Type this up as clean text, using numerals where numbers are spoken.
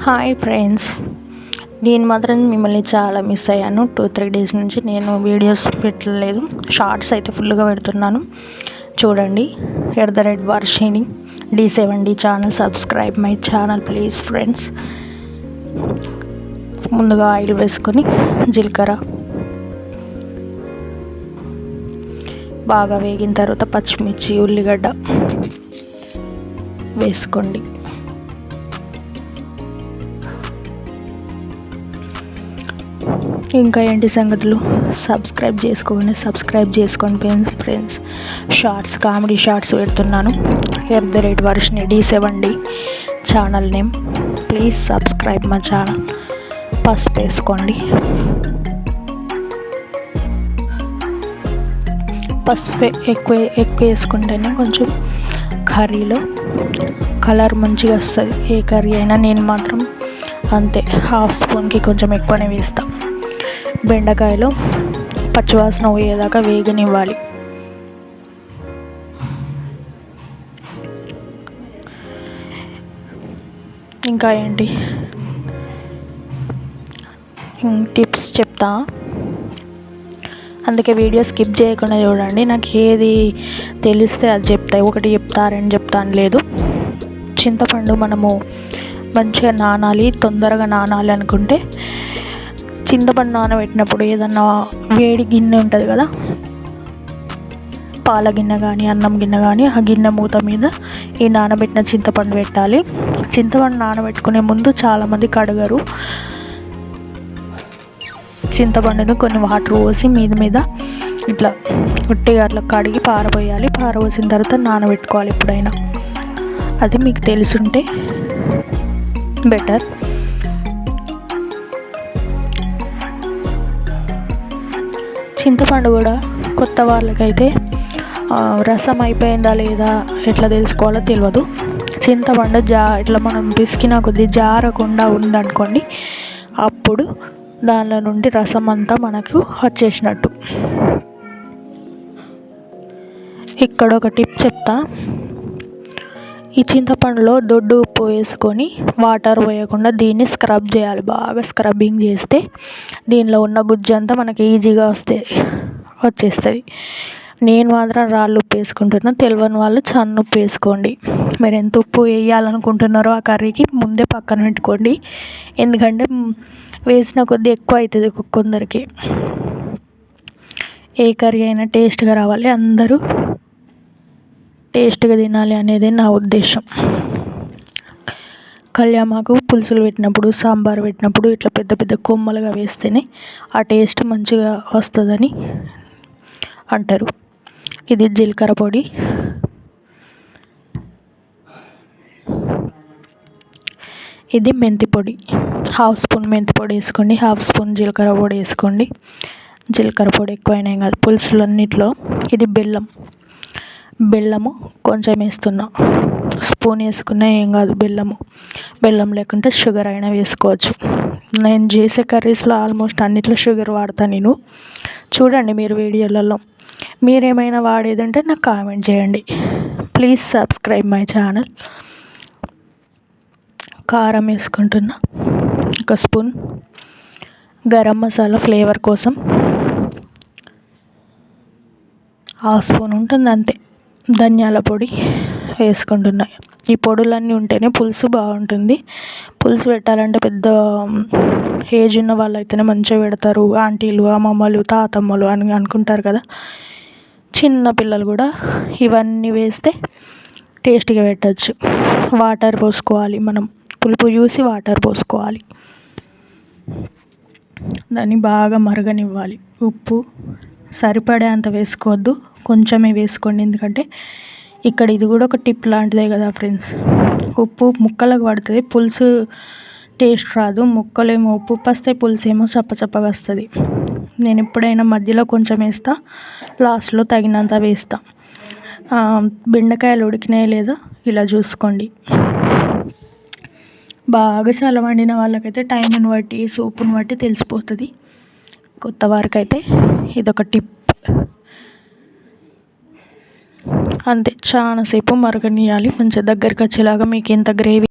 Hi friends, నేను మాత్రం మిమ్మల్ని చాలా మిస్ అయ్యాను. 2-3 డేస్ నుంచి నేను వీడియోస్ పెట్టలేదు. షార్ట్స్ అయితే ఫుల్గా పెడుతున్నాను. చూడండి, @Varshini D7D channel. Subscribe my channel please friends. ముందుగా ఆయిల్ వేసుకొని జీలకర్ర బాగా వేగిన తర్వాత పచ్చిమిర్చి, ఉల్లిగడ్డ వేసుకోండి. ఇంకా ఏంటి సంగతులు? సబ్స్క్రైబ్ చేసుకోండి ఫ్రెండ్స్. షార్ట్స్, కామెడీ షార్ట్స్ పెడుతున్నాను. @Varshini D7D channel name. Please subscribe my channel. పసుపు వేసుకోండి. పసుపు ఎక్కువ వేసుకుంటేనే కొంచెం కర్రీలో కలర్ మంచిగా వస్తుంది. ఏ కర్రీ అయినా నేను మాత్రం అంతే, 1/2 స్పూన్కి కొంచెం ఎక్కువనే వేస్తాను. బెండకాయలు పచ్చివాసన పోయేదాకా వేగనివ్వాలి. ఇంకా ఏంటి టిప్స్ చెప్తా, అందుకే వీడియో స్కిప్ చేయకుండా చూడండి. నాకు ఏది తెలిస్తే అది చెప్తా. ఒకటి చెప్తా, 2 చెప్తా అని లేదు. చింతపండు మనము మంచిగా నానాలి, తొందరగా నానాలి అనుకుంటే చింతపండు నానబెట్టినప్పుడు ఏదన్నా వేడి గిన్నె ఉంటుంది కదా, పాల గిన్నె కానీ అన్నం గిన్నె కానీ, ఆ గిన్నె మూత మీద ఈ నానబెట్టిన చింతపండు పెట్టాలి. చింతపండు నానబెట్టుకునే ముందు చాలామంది కడగరు. చింతపండును కొన్ని వాటర్ పోసి మీద ఇట్లా ఉట్టిగా అట్లా కడిగి పారబోయాలి. పారబోసిన తర్వాత నానబెట్టుకోవాలి ఎప్పుడైనా. అది మీకు తెలుసుంటే బెటర్. చింతపండు కూడా కొత్త వాళ్ళకైతే రసం అయిపోయిందా లేదా ఎట్లా తెలుసుకోవాలో తెలియదు. చింతపండు ఇట్లా మనం పిసికిన కొద్ది జారకుండా ఉందనుకోండి, అప్పుడు దానిలో నుండి రసం అంతా మనకు వచ్చేసినట్టు. ఇక్కడ ఒక టిప్ చెప్తా. ఈ చింతపండులో దొడ్డు ఉప్పు వేసుకొని వాటర్ పోయకుండా దీన్ని స్క్రబ్ చేయాలి. బాగా స్క్రబ్బింగ్ చేస్తే దీనిలో ఉన్న గుజ్జు అంతా మనకి ఈజీగా వచ్చేస్తుంది. నేను మాత్రం రాళ్ళు ఉప్పు వేసుకుంటున్నా. తెలియని వాళ్ళు సన్న ఉప్పు వేసుకోండి. మీరు ఎంత ఉప్పు వేయాలనుకుంటున్నారో ఆ కర్రీకి ముందే పక్కన పెట్టుకోండి. ఎందుకంటే వేసిన కొద్దీ ఎక్కువ అవుతుంది కొందరికి. ఏ కర్రీ అయినా టేస్ట్గా రావాలి, అందరూ టేస్ట్గా తినాలి అనేది నా ఉద్దేశం. కళ్యామాకు పులుసులు పెట్టినప్పుడు, సాంబార్ పెట్టినప్పుడు ఇట్లా పెద్ద పెద్ద కొమ్మలుగా వేస్తేనే ఆ టేస్ట్ మంచిగా వస్తుందని అంటారు. ఇది జీలకర్ర పొడి. ఇది మెంతి పొడి. 1/2 స్పూన్ మెంతి పొడి వేసుకోండి. 1/2 స్పూన్ జీలకర్ర పొడి వేసుకోండి. జీలకర్ర పొడి ఎక్కువైనా ఏం కాదు పులుసులన్నిట్లో. ఇది బెల్లము కొంచెం వేస్తున్నా. స్పూన్ వేసుకున్నా ఏం కాదు. బెల్లం లేకుంటే షుగర్ అయినా వేసుకోవచ్చు. నేను చేసే కర్రీస్లో ఆల్మోస్ట్ అన్నిట్లో షుగర్ వాడతాను నేను. చూడండి మీరు వీడియోలలో. మీరేమైనా వాడేదంటే నాకు కామెంట్ చేయండి. Please subscribe my channel. కారం వేసుకుంటున్నా 1 స్పూన్. గరం మసాలా ఫ్లేవర్ కోసం 1/2 స్పూన్ ఉంటుంది అంతే. ధనియాల పొడి వేసుకుంటున్నా. ఈ పొడులన్నీ ఉంటేనే పులుసు బాగుంటుంది. పులుసు పెట్టాలంటే పెద్ద ఏజ్ ఉన్న వాళ్ళు అయితేనే మంచిగా పెడతారు. ఆంటీలు, అమ్మమ్మలు, తాతమ్మలు అని అనుకుంటారు కదా. చిన్న పిల్లలు కూడా ఇవన్నీ వేస్తే టేస్టీగా పెట్టచ్చు. వాటర్ పోసుకోవాలి, మనం పులుపు చూసి వాటర్ పోసుకోవాలి. దాన్ని బాగా మరగనివ్వాలి. ఉప్పు సరిపడే అంత వేసుకోవద్దు, కొంచెమే వేసుకోండి. ఎందుకంటే ఇక్కడ ఇది కూడా ఒక టిప్ లాంటిదే కదా ఫ్రెండ్స్. ఉప్పు ముక్కలకు పడుతుంది, పులుసు టేస్ట్ రాదు. ముక్కలేమో ఉప్పు వస్తాయి, పులుసు ఏమో చప్పచప్పగా వస్తుంది. నేను ఎప్పుడైనా మధ్యలో కొంచెం వేస్తా, లాస్ట్లో తగినంత వేస్తా. బెండకాయలు ఉడికినాయో లేదో ఇలా చూసుకోండి. బాగా చాలా వండిన వాళ్ళకైతే టైంని బట్టి, సూపుని బట్టి తెలిసిపోతుంది. కొత్త వారికైతే ఇదొక టిప్. అంతే, చాలాసేపు మరగనియాలి. మంచిగా దగ్గరికి వచ్చేలాగా. మీకు ఎంత గ్రేవీ